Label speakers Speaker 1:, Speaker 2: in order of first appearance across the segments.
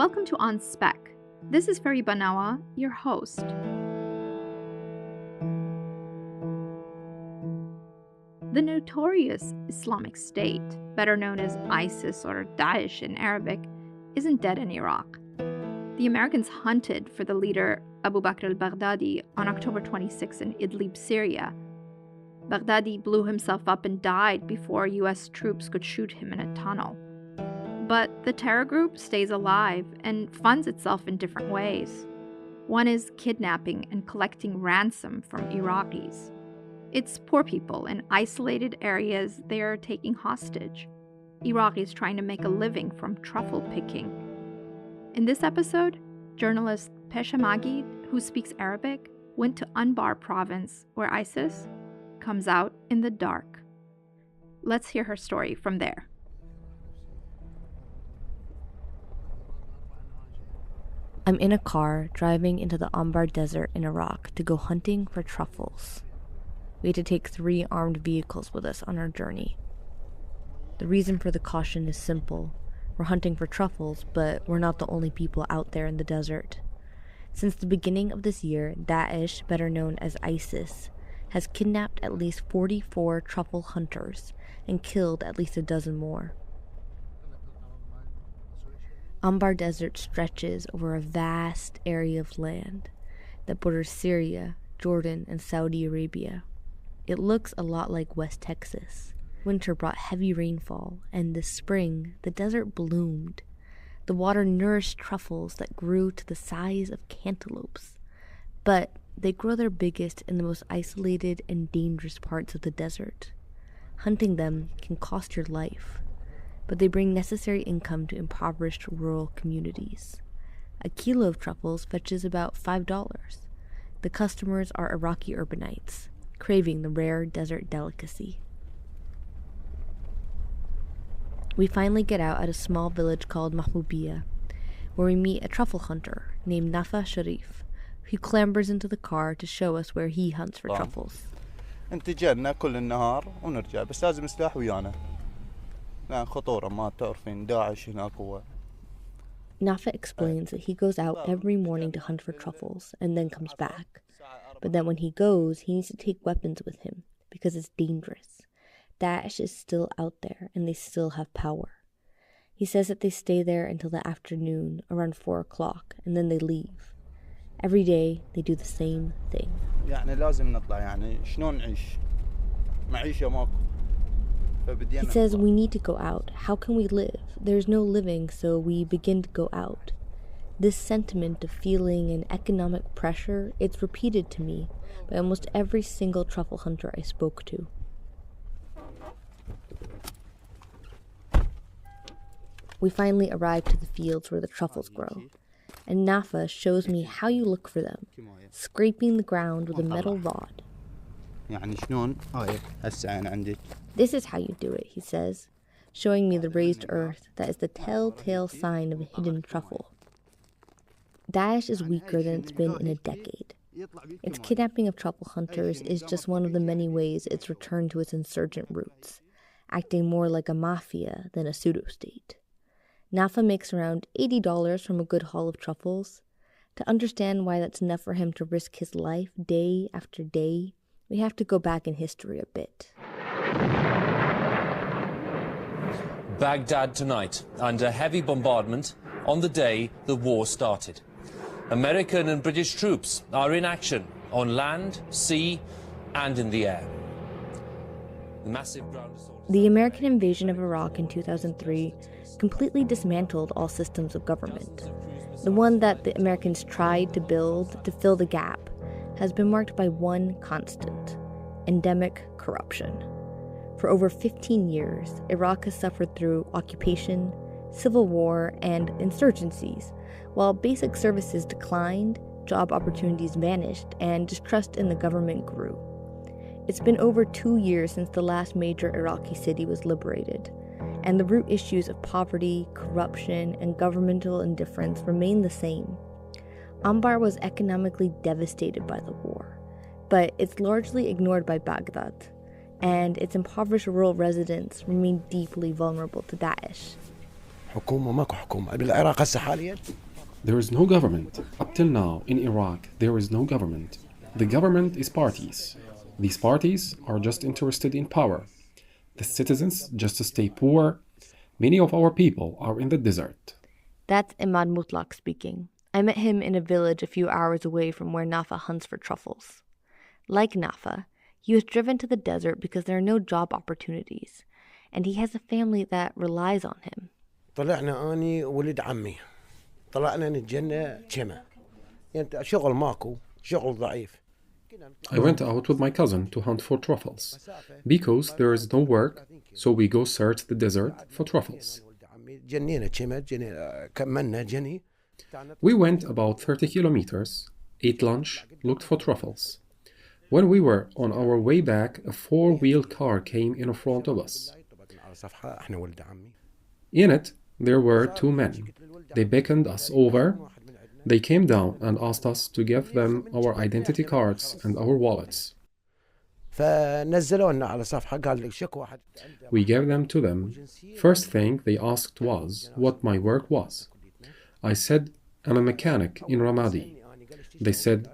Speaker 1: Welcome to On Spec. This is Fari Banawa, your host. The notorious Islamic State, better known as ISIS or Daesh in Arabic, isn't dead in Iraq. The Americans hunted for the leader Abu Bakr al-Baghdadi on October 26 in Idlib, Syria. Baghdadi blew himself up and died before U.S. troops could shoot him in a tunnel. But the terror group stays alive and funds itself in different ways. One is kidnapping and collecting ransom from Iraqis. It's poor people in isolated areas they are taking hostage. Iraqis trying to make a living from truffle picking. In this episode, journalist Pesha Magid, who speaks Arabic, went to Anbar province where ISIS comes out in the dark. Let's hear her story from there.
Speaker 2: I'm in a car driving into the Anbar desert in Iraq to go hunting for truffles. We had to take 3 armed vehicles with us on our journey. The reason for the caution is simple. We're hunting for truffles, but we're not the only people out there in the desert. Since the beginning of this year, Daesh, better known as ISIS, has kidnapped at least 44 truffle hunters and killed at least a dozen more. Anbar Desert stretches over a vast area of land that borders Syria, Jordan, and Saudi Arabia. It looks a lot like West Texas. Winter brought heavy rainfall, and this spring, the desert bloomed. The water nourished truffles that grew to the size of cantaloupes. But they grow their biggest in the most isolated and dangerous parts of the desert. Hunting them can cost your life, but they bring necessary income to impoverished rural communities. A kilo of truffles fetches about $5. The customers are Iraqi urbanites, craving the rare desert delicacy. We finally get out at a small village called Mahbubiyah, where we meet a truffle hunter named Nafa Sharif, who clambers into the car to show us where he hunts for truffles.
Speaker 3: انتجرنا كل النهار ونرجع بس لازم سلاح ويانا. لا خطورة ما تعرفين داعش هناك هو.
Speaker 2: Nafa explains that he goes out every morning to hunt for truffles and then comes back. But then when he goes, he needs to take weapons with him because it's dangerous. Daesh is still out there and they still have power. He says that they stay there until the afternoon, around 4 o'clock, and then they leave. Every day, they do the same thing.
Speaker 3: يعني لازم نطلع يعني شلون نعيش؟ معيشة ماكو.
Speaker 2: He says we need to go out. How can we live? There's no living, so we begin to go out. This sentiment of feeling and economic pressure, it's repeated to me by almost every single truffle hunter I spoke to. We finally arrive to the fields where the truffles grow, and Nafa shows me how you look for them, scraping the ground with a metal rod. This is how you do it, he says, showing me the raised earth that is the telltale sign of a hidden truffle. Daesh is weaker than it's been in a decade. Its kidnapping of truffle hunters is just one of the many ways it's returned to its insurgent roots, acting more like a mafia than a pseudo-state. Nafa makes around $80 from a good haul of truffles. To understand why that's enough for him to risk his life day after day, we have to go back in history a bit.
Speaker 4: Baghdad tonight, under heavy bombardment on the day the war started. American and British troops are in action on land, sea, and in the air. The massive ground assault.
Speaker 2: The American invasion of Iraq in 2003 completely dismantled all systems of government. The one that the Americans tried to build to fill the gap has been marked by one constant: endemic corruption. For over 15 years, Iraq has suffered through occupation, civil war, and insurgencies. While basic services declined, job opportunities vanished, and distrust in the government grew. It's been over 2 years since the last major Iraqi city was liberated, and the root issues of poverty, corruption, and governmental indifference remain the same. Anbar was economically devastated by the war, but it's largely ignored by Baghdad, and its impoverished rural residents remain deeply vulnerable to Daesh.
Speaker 5: حكومة ماكو حكومة بالعراق هسه حاليا.
Speaker 6: There is no government. Up till now, in Iraq, there is no government. The government is parties. These parties are just interested in power. The citizens just stay poor. Many of our people are in the desert.
Speaker 2: That's Imad Mutlaq speaking. I met him in a village a few hours away from where Nafa hunts for truffles. Like Nafa, he was driven to the desert because there are no job opportunities, and he has a family that relies on him.
Speaker 5: طلعنا أني ولد عمي طلعنا نتجنى شمع يعني شغل ماكو شغل ضعيف.
Speaker 6: I went out with my cousin to hunt for truffles. Because there is no work, so we go search the desert for truffles.
Speaker 5: جنينا شمع كملنا جني.
Speaker 6: We went about 30 kilometers, ate lunch, looked for truffles. When we were on our way back, a four-wheeled car came in front of us. In it, there were two men. They beckoned us over. They came down and asked us to give them our identity cards and our wallets. We gave them to them. First thing they asked was what my work was. I said, I'm a mechanic in Ramadi. They said,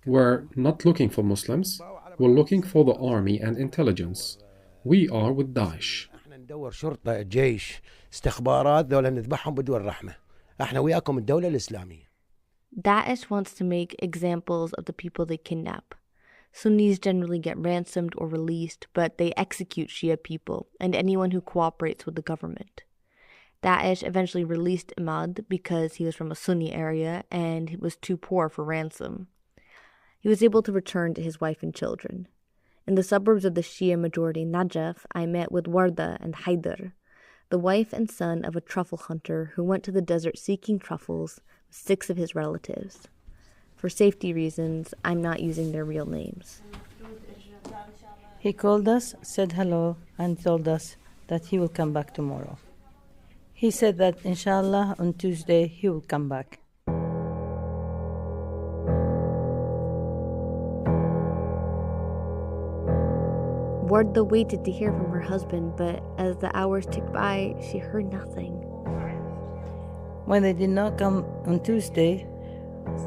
Speaker 6: we're not looking for Muslims. We're looking for the army and intelligence. We are with Daesh.
Speaker 5: ندور شرطة جيش استخبارات ذولا نذبحهم بدون رحمة. احنا وياكم الدولة الإسلامية.
Speaker 2: Daesh wants to make examples of the people they kidnap. Sunnis generally get ransomed or released, but they execute Shia people and anyone who cooperates with the government. Daesh eventually released Imad because he was from a Sunni area and he was too poor for ransom. He was able to return to his wife and children. In the suburbs of the Shia-majority Najaf, I met with Warda and Haider, the wife and son of a truffle hunter who went to the desert seeking truffles with 6 of his relatives. For safety reasons, I'm not using their real names.
Speaker 7: He called us, said hello, and told us that he will come back tomorrow. He said that inshallah on Tuesday he will come back.
Speaker 2: Warda waited to hear from her husband, but as the hours ticked by, she heard nothing.
Speaker 7: When they did not come on Tuesday,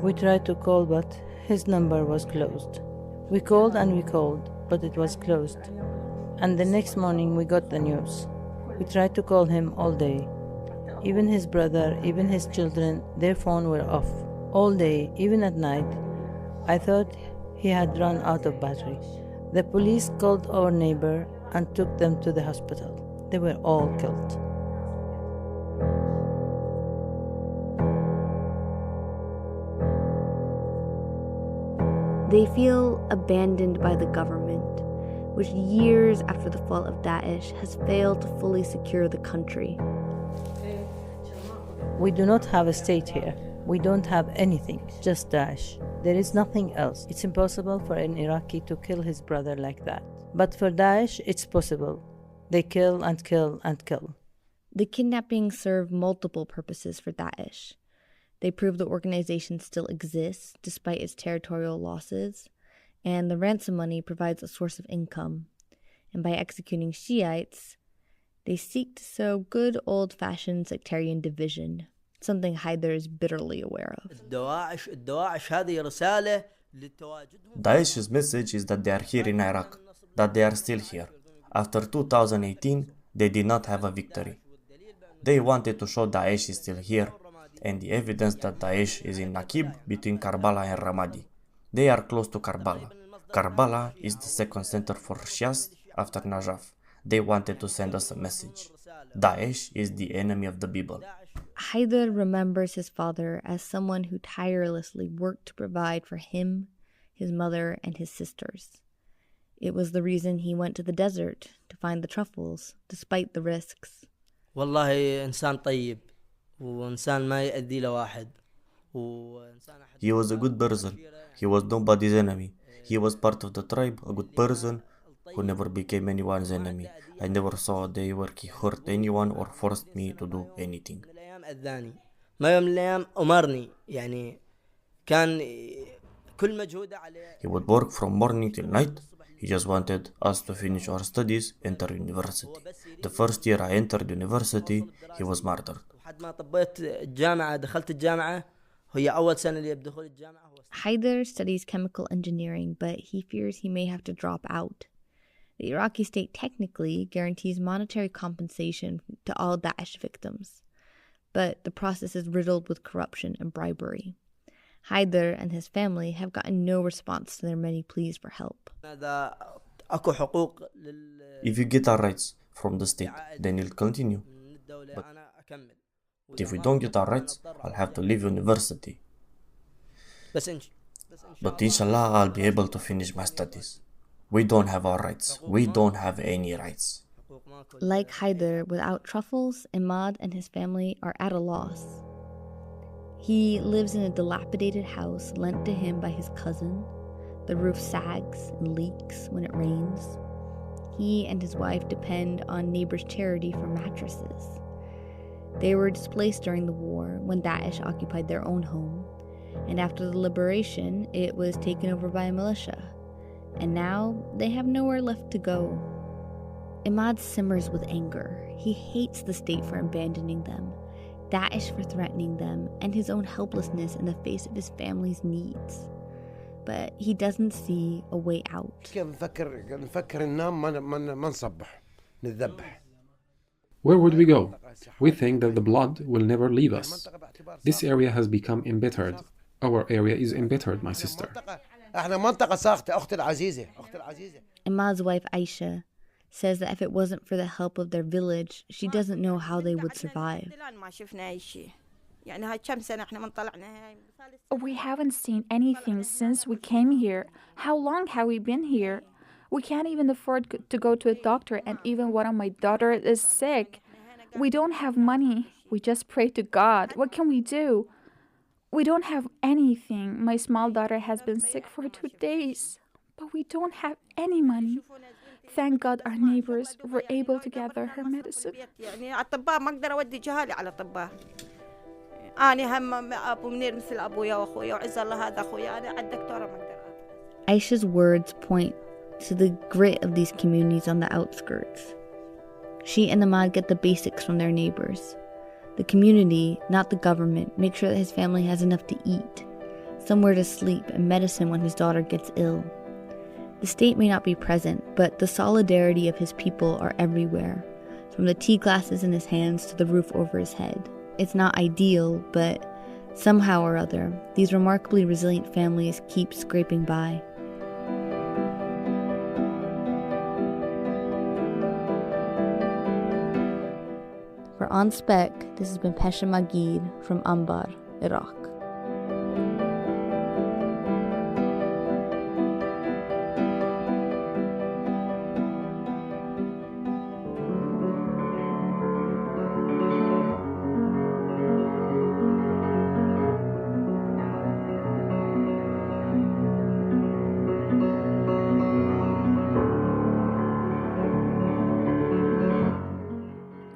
Speaker 7: we tried to call, but his number was closed. We called and we called, but it was closed. And the next morning we got the news. We tried to call him all day. Even his brother, even his children, their phone were off. All day, even at night. I thought he had run out of battery. The police called our neighbor and took them to the hospital. They were all killed.
Speaker 2: They feel abandoned by the government, which years after the fall of Daesh has failed to fully secure the country.
Speaker 7: We do not have a state here. We don't have anything, just Daesh. There is nothing else. It's impossible for an Iraqi to kill his brother like that. But for Daesh, it's possible. They kill and kill and kill.
Speaker 2: The kidnappings serve multiple purposes for Daesh. They prove the organization still exists despite its territorial losses, and the ransom money provides a source of income. And by executing Shiites, they seek to sow good old-fashioned sectarian division, something Haider is bitterly aware of.
Speaker 8: Daesh's message is that they are here in Iraq, that they are still here. After 2018, they did not have a victory. They wanted to show Daesh is still here, and the evidence that Daesh is in Nakib between Karbala and Ramadi. They are close to Karbala. Karbala is the second center for Shias after Najaf. They wanted to send us a message. Daesh is the enemy of the people.
Speaker 2: Haider remembers his father as someone who tirelessly worked to provide for him, his mother, and his sisters. It was the reason he went to the desert to find the truffles, despite the risks.
Speaker 9: والله إنسان طيب وإنسان ما يأذي لواحد.
Speaker 8: He was a good person. He was nobody's enemy. He was part of the tribe, a good person who never became anyone's enemy. I never saw a day where he hurt anyone or forced me to do anything.
Speaker 9: ما يوم من الأيام أمرني يعني كان كل مجهوده عليه.
Speaker 8: He would work from morning till night. He just wanted us to finish our studies, enter university. The first year I entered university, he was murdered.
Speaker 9: بعد ما طبيت الجامعة دخلت الجامعة هي أول سنة لي بدخول الجامعة.
Speaker 2: Haider studies chemical engineering, but he fears he may have to drop out. The Iraqi state technically guarantees monetary compensation to all Daesh victims, but the process is riddled with corruption and bribery. Haider and his family have gotten no response to their many pleas for help.
Speaker 8: If you get our rights from the state, then you'll continue. But if we don't get our rights, I'll have to leave university. But inshallah, I'll be able to finish my studies. We don't have our rights. We don't have any rights.
Speaker 2: Like Haider, without Truffles, Imad and his family are at a loss. He lives in a dilapidated house lent to him by his cousin. The roof sags and leaks when it rains. He and his wife depend on neighbors' charity for mattresses. They were displaced during the war when Daesh occupied their own home, and after the liberation, it was taken over by a militia. And now they have nowhere left to go. Imad simmers with anger. He hates the state for abandoning them, Daesh for threatening them, and his own helplessness in the face of his family's needs. But he doesn't see a way out.
Speaker 6: Where would we go? We think that the blood will never leave us. This area has become embittered. Our area is embittered, my sister.
Speaker 2: Imad's wife Aisha says that if it wasn't for the help of their village, she doesn't know how they would survive.
Speaker 10: We haven't seen anything since we came here. How long have we been here? We can't even afford to go to a doctor, and even one of my daughters is sick. We don't have money. We just pray to God. What can we do? We don't have anything. My small daughter has been sick for 2 days, but we don't have any money. Thank God our neighbors were able to gather her medicine.
Speaker 2: Aisha's words point to the grit of these communities on the outskirts. She and Imad get the basics from their neighbors. The community, not the government, makes sure that his family has enough to eat, somewhere to sleep, and medicine when his daughter gets ill. The state may not be present, but the solidarity of his people are everywhere, from the tea glasses in his hands to the roof over his head. It's not ideal, but somehow or other, these remarkably resilient families keep scraping by. For On Spec, this has been Pesha Magid from Anbar, Iraq.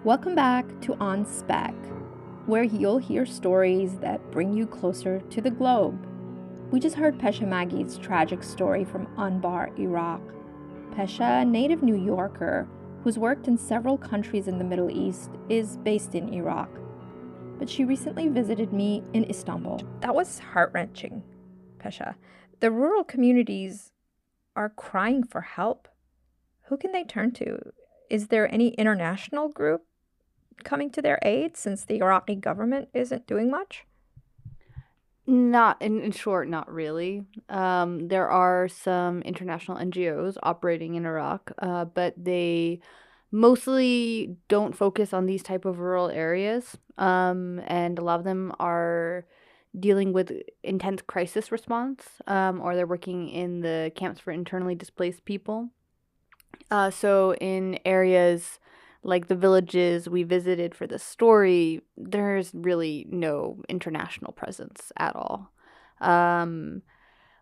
Speaker 1: Welcome back to On Spec, where you'll hear stories that bring you closer to the globe. We just heard Pesha Magid's tragic story from Anbar, Iraq. Pesha, a native New Yorker who's worked in several countries in the Middle East, is based in Iraq. But she recently visited me in Istanbul. That was heart-wrenching, Pesha. The rural communities are crying for help. Who can they turn to? Is there any international group coming to their aid since the Iraqi government isn't doing much?
Speaker 11: Not in short, not really. There are some international NGOs operating in Iraq, but they mostly don't focus on these type of rural areas, and a lot of them are dealing with intense crisis response, or they're working in the camps for internally displaced people. So in areas like the villages we visited for this story, there's really no international presence at all.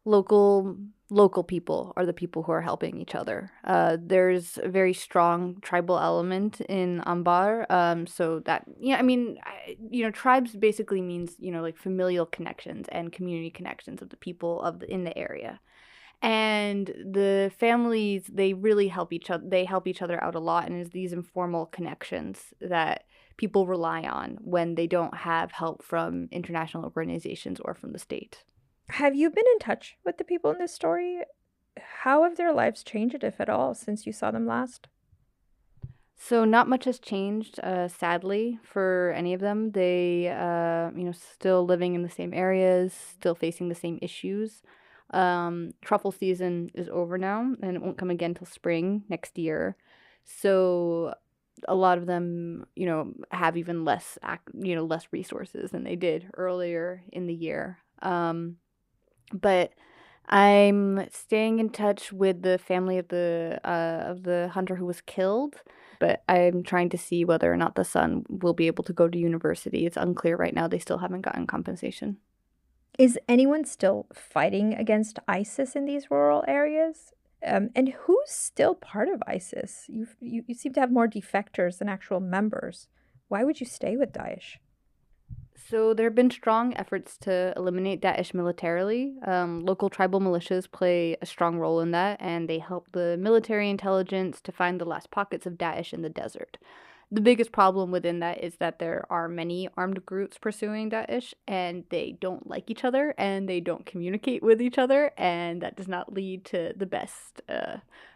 Speaker 11: Local people are the people who are helping each other. There's a very strong tribal element in Anbar. So that, tribes basically means, like familial connections and community connections of the people in the area. And the families, they really help each other. They help each other out a lot, and it's these informal connections that people rely on when they don't have help from international organizations or from the state.
Speaker 1: Have you been in touch with the people in this story? How have their lives changed, if at all, since you saw them last?
Speaker 11: So not much has changed, sadly, for any of them. They, still living in the same areas, still facing the same issues. Truffle season is over now, and it won't come again till spring next year. So a lot of them, have even less, less resources than they did earlier in the year. But I'm staying in touch with the family of the hunter who was killed, but I'm trying to see whether or not the son will be able to go to university. It's unclear right now. They still haven't gotten compensation.
Speaker 1: Is anyone still fighting against ISIS in these rural areas? And who's still part of ISIS? You seem to have more defectors than actual members. Why would you stay with Daesh?
Speaker 11: So there have been strong efforts to eliminate Daesh militarily. Local tribal militias play a strong role in that, and they help the military intelligence to find the last pockets of Daesh in the desert. The biggest problem within that is that there are many armed groups pursuing Daesh, and they don't like each other, and they don't communicate with each other, and that does not lead to the best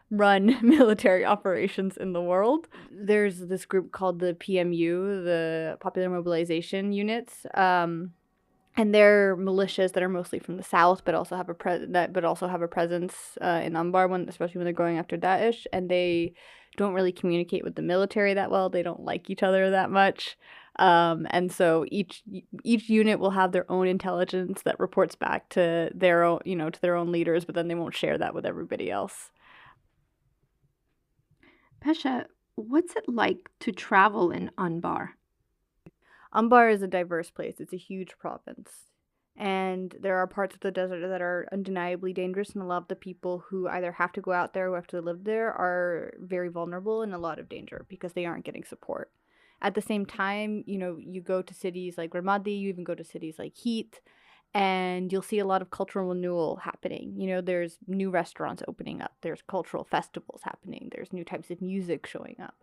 Speaker 11: run military operations in the world. There's this group called the PMU, the Popular Mobilization Units, and they're militias that are mostly from the south, but also have a presence in Anbar, especially when they're going after Daesh, and they don't really communicate with the military that well. They don't like each other that much. And so each unit will have their own intelligence that reports back to their own, to their own leaders, but then they won't share that with everybody else.
Speaker 1: Pesha, what's it like to travel in Anbar?
Speaker 11: Anbar is a diverse place. It's a huge province. And there are parts of the desert that are undeniably dangerous, and a lot of the people who either have to go out there or have to live there are very vulnerable and in a lot of danger because they aren't getting support. At the same time, you go to cities like Ramadi, you even go to cities like Heat, and you'll see a lot of cultural renewal happening. There's new restaurants opening up, there's cultural festivals happening, there's new types of music showing up.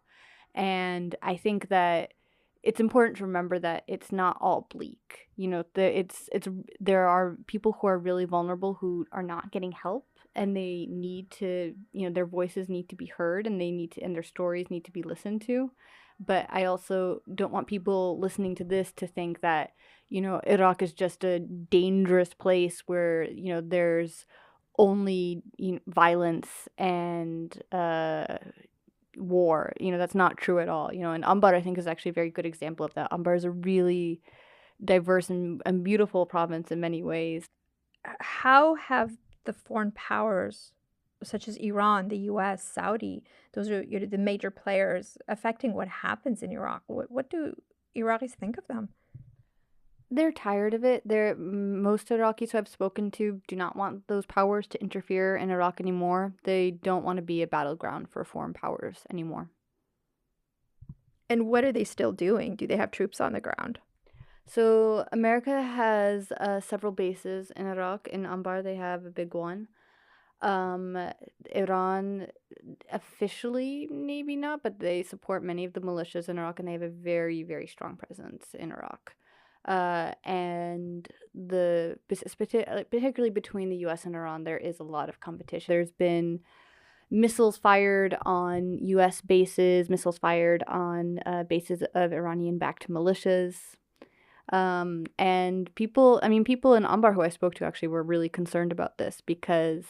Speaker 11: And I think that it's important to remember that it's not all bleak. There are people who are really vulnerable who are not getting help, and they need to, their voices need to be heard, and and their stories need to be listened to. But I also don't want people listening to this to think that, Iraq is just a dangerous place where, there's only violence and war. That's not true at all. And Anbar, I think, is actually a very good example of that. Anbar is a really diverse and beautiful province in many ways.
Speaker 1: How have the foreign powers, such as Iran, the US, Saudi, those are the major players, affecting what happens in Iraq? What do Iraqis think of them?
Speaker 11: They're tired of it. Most Iraqis who I've spoken to do not want those powers to interfere in Iraq anymore. They don't want to be a battleground for foreign powers anymore.
Speaker 1: And what are they still doing? Do they have troops on the ground?
Speaker 11: So America has several bases in Iraq. In Anbar, they have a big one. Iran, officially, maybe not, but they support many of the militias in Iraq, and they have a very, very strong presence in Iraq. And particularly between the U.S. and Iran, there is a lot of competition. There's been missiles fired on U.S. bases, missiles fired on bases of Iranian-backed militias. And people in Anbar who I spoke to actually were really concerned about this because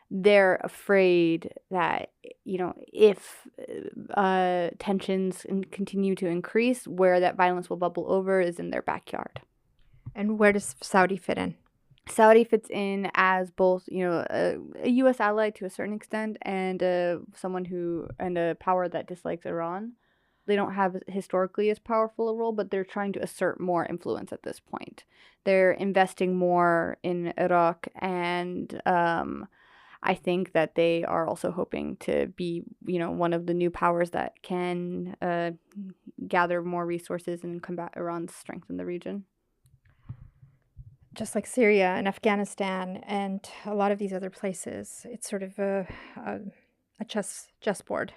Speaker 11: they're afraid that, if tensions continue to increase, where that violence will bubble over is in their backyard.
Speaker 1: And where does Saudi fit in?
Speaker 11: Saudi fits in as both, a U.S. ally to a certain extent and a power that dislikes Iran. They don't have historically as powerful a role, but they're trying to assert more influence at this point. They're investing more in Iraq, and I think that they are also hoping to be, one of the new powers that can gather more resources and combat Iran's strength in the region.
Speaker 1: Just like Syria and Afghanistan and a lot of these other places, it's sort of a chessboard.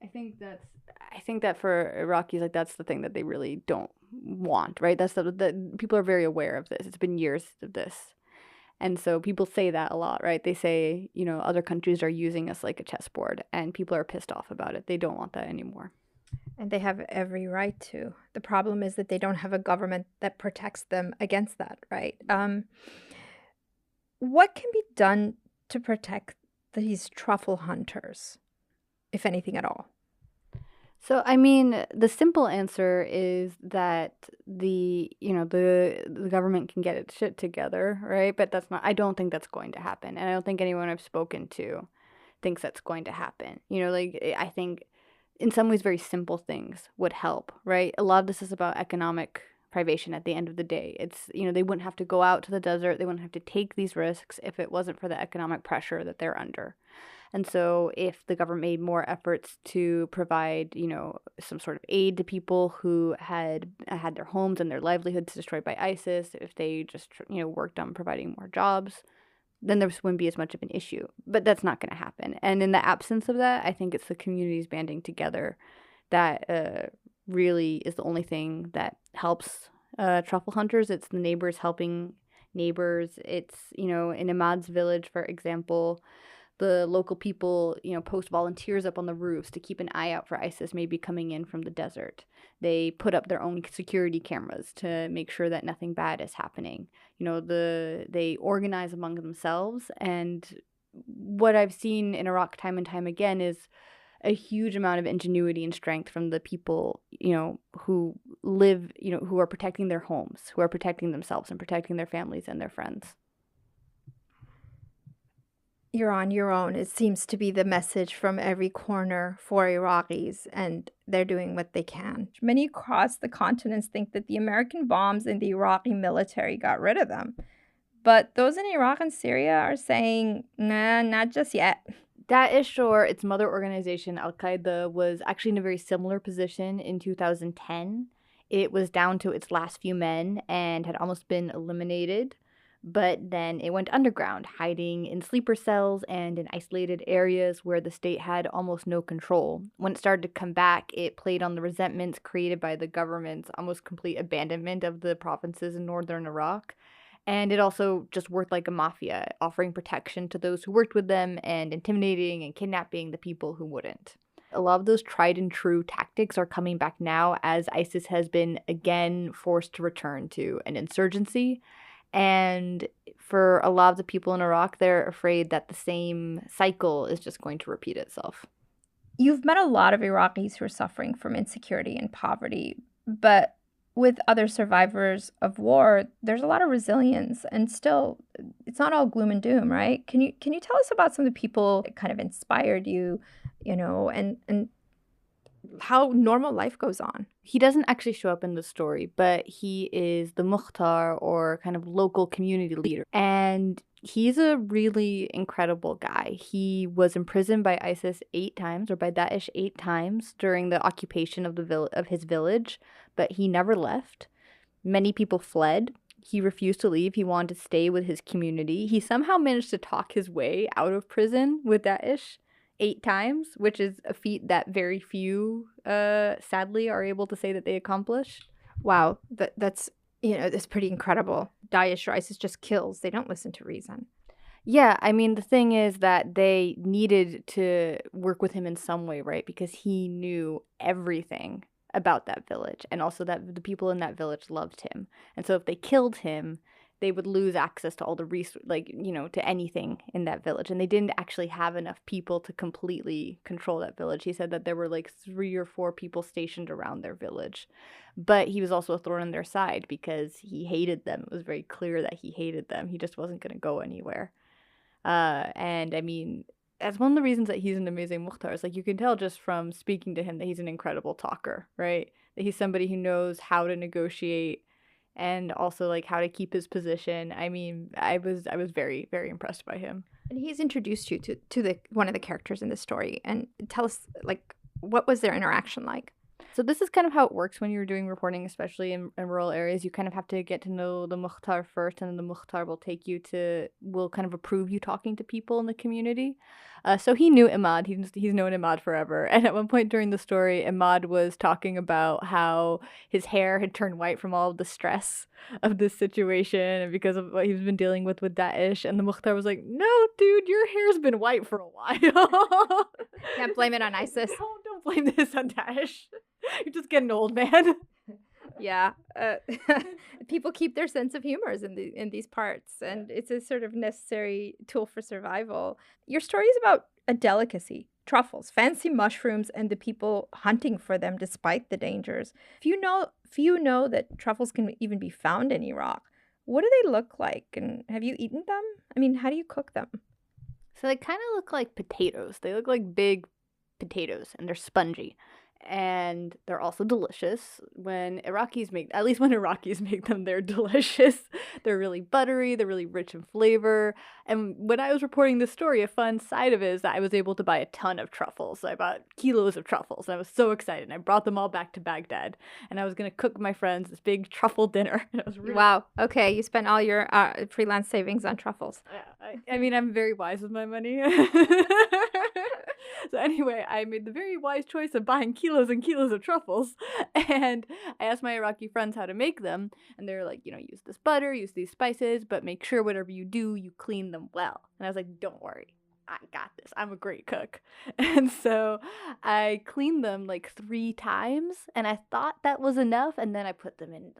Speaker 11: I think that for Iraqis, like that's the thing that they really don't want, right? That's the people are very aware of this. It's been years of this. And so people say that a lot, right? They say, other countries are using us like a chessboard, and people are pissed off about it. They don't want that anymore.
Speaker 1: And they have every right to. The problem is that they don't have a government that protects them against that, right? What can be done to protect these truffle hunters, if anything at all?
Speaker 11: So, I mean, the simple answer is that the government can get its shit together, right? But I don't think that's going to happen. And I don't think anyone I've spoken to thinks that's going to happen. I think in some ways very simple things would help, right? A lot of this is about economic privation at the end of the day. It's, they wouldn't have to go out to the desert. They wouldn't have to take these risks if it wasn't for the economic pressure that they're under. And so if the government made more efforts to provide, some sort of aid to people who had their homes and their livelihoods destroyed by ISIS, if they just, worked on providing more jobs, then there wouldn't be as much of an issue. But that's not going to happen. And in the absence of that, I think it's the communities banding together that really is the only thing that helps truffle hunters. It's the neighbors helping neighbors. It's, in Ahmad's village, for example, the local people, post volunteers up on the roofs to keep an eye out for ISIS maybe coming in from the desert. They put up their own security cameras to make sure that nothing bad is happening. They organize among themselves. And what I've seen in Iraq time and time again is a huge amount of ingenuity and strength from the people, who live, who are protecting their homes, who are protecting themselves and protecting their families and their friends.
Speaker 1: You're on your own. It seems to be the message from every corner for Iraqis, and they're doing what they can. Many across the continents think that the American bombs in the Iraqi military got rid of them. But those in Iraq and Syria are saying, nah, not just yet.
Speaker 11: Daesh, or its mother organization, Al-Qaeda, was actually in a very similar position in 2010. It was down to its last few men and had almost been eliminated. But then it went underground, hiding in sleeper cells and in isolated areas where the state had almost no control. When it started to come back, it played on the resentments created by the government's almost complete abandonment of the provinces in northern Iraq. And it also just worked like a mafia, offering protection to those who worked with them and intimidating and kidnapping the people who wouldn't. A lot of those tried and true tactics are coming back now as ISIS has been again forced to return to an insurgency. And for a lot of the people in Iraq, they're afraid that the same cycle is just going to repeat itself.
Speaker 1: You've met a lot of Iraqis who are suffering from insecurity and poverty, but with other survivors of war, there's a lot of resilience, and still, it's not all gloom and doom, right? Can you tell us about some of the people that kind of inspired you, and how normal life goes on?
Speaker 11: He doesn't actually show up in the story, but he is the Mukhtar, or kind of local community leader. And he's a really incredible guy. He was imprisoned by ISIS 8 times, or by Daesh 8 times during the occupation of of his village, but he never left. Many people fled. He refused to leave. He wanted to stay with his community. He somehow managed to talk his way out of prison with Daesh 8 times, which is a feat that very few, sadly, are able to say that they accomplished.
Speaker 1: Wow, that's pretty incredible. Daesh or ISIS just kills. They don't listen to reason.
Speaker 11: Yeah, I mean, the thing is that they needed to work with him in some way, right? Because he knew everything about that village, and also that the people in that village loved him. And so if they killed him, they would lose access to all the to anything in that village. And they didn't actually have enough people to completely control that village. He said that there were 3 or 4 people stationed around their village. But he was also a thorn in their side because he hated them. It was very clear that he hated them. He just wasn't going to go anywhere. And I mean, that's one of the reasons that he's an amazing Mukhtar. Is you can tell just from speaking to him that he's an incredible talker, right? That he's somebody who knows how to negotiate and also how to keep his position. I mean, I was very, very impressed by him.
Speaker 1: And he's introduced you to one of the characters in the story. And tell us, what was their interaction like?
Speaker 11: So this is kind of how it works when you're doing reporting, especially in rural areas. You kind of have to get to know the Mukhtar first, and then the Mukhtar will kind of approve you talking to people in the community. So he knew Imad. He's known Imad forever. And at one point during the story, Imad was talking about how his hair had turned white from all of the stress of this situation and because of what he's been dealing with Daesh. And the Mukhtar was like, "No, dude, your hair's been white for a while."
Speaker 1: Can't blame it on ISIS.
Speaker 11: No, don't blame this on Daesh. You're just getting old, man.
Speaker 1: Yeah, people keep their sense of humor in these parts, and it's a sort of necessary tool for survival. Your story is about a delicacy, truffles, fancy mushrooms, and the people hunting for them despite the dangers. Few know that truffles can even be found in Iraq. What do they look like, and have you eaten them? I mean, how do you cook them?
Speaker 11: So they kind of look like potatoes. They look like big potatoes, and they're spongy. And they're also delicious. When Iraqis make them, they're delicious. They're really buttery, they're really rich in flavor. And when I was reporting this story, a fun side of it is that I was able to buy a ton of truffles. So I bought kilos of truffles, and I was so excited. And I brought them all back to Baghdad, and I was going to cook my friends this big truffle dinner. And it was really
Speaker 1: Wow. Okay, you spent all your freelance savings on truffles.
Speaker 11: Yeah, I mean, I'm very wise with my money. So anyway, I made the very wise choice of buying kilos and kilos of truffles, and I asked my Iraqi friends how to make them, and they were like, use this butter, use these spices, but make sure whatever you do, you clean them well. And I was like, don't worry, I got this. I'm a great cook. And so I cleaned them like 3 times, and I thought that was enough, and then I put them in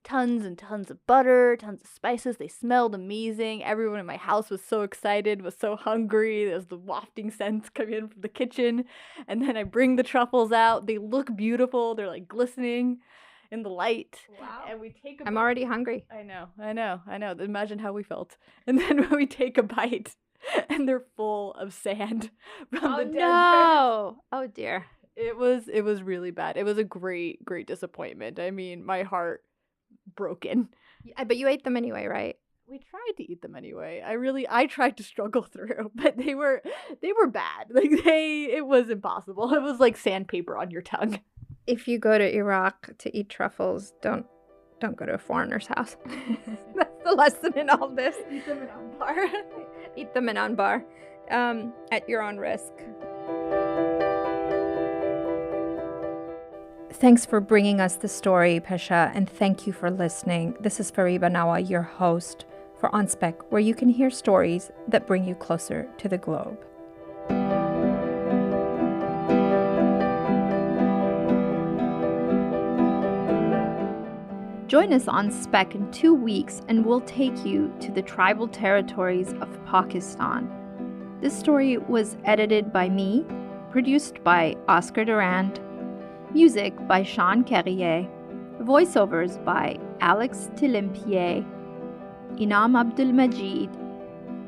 Speaker 11: tons and tons of butter, tons of spices. They smelled amazing. Everyone in my house was so excited, was so hungry. There's the wafting scents coming in from the kitchen. And then I bring the truffles out. They look beautiful. They're like glistening in the light.
Speaker 1: Wow.
Speaker 11: And we take
Speaker 1: I'm already hungry.
Speaker 11: I know. Imagine how we felt. And then when we take a bite, and they're full of sand from the desert.
Speaker 1: No. Oh dear.
Speaker 11: It was really bad. It was a great disappointment. I mean, my heart broken.
Speaker 1: But you ate them anyway, right?
Speaker 11: We tried to eat them anyway. I tried to struggle through, but they were bad. It was impossible. It was like sandpaper on your tongue.
Speaker 1: If you go to Iraq to eat truffles, don't go to a foreigner's house. That's the lesson in all this.
Speaker 11: Eat them in Anbar.
Speaker 1: Eat them in Anbar, at your own risk. Thanks for bringing us the story, Pesha, and thank you for listening. This is Fariba Nawa, your host for On Spec, where you can hear stories that bring you closer to the globe. Join us on Spec in 2 weeks, and we'll take you to the tribal territories of Pakistan. This story was edited by me, produced by Oscar Durand, music by Sean Carrier, voiceovers by Alex Tilimpier, Inam Abdul-Majid,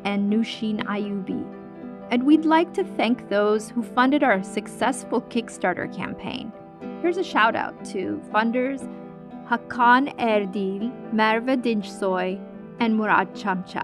Speaker 1: and Nushin Ayubi. And we'd like to thank those who funded our successful Kickstarter campaign. Here's a shout out to funders Hakan Erdil, Merve Dinchsoy, and Murad Chamcha.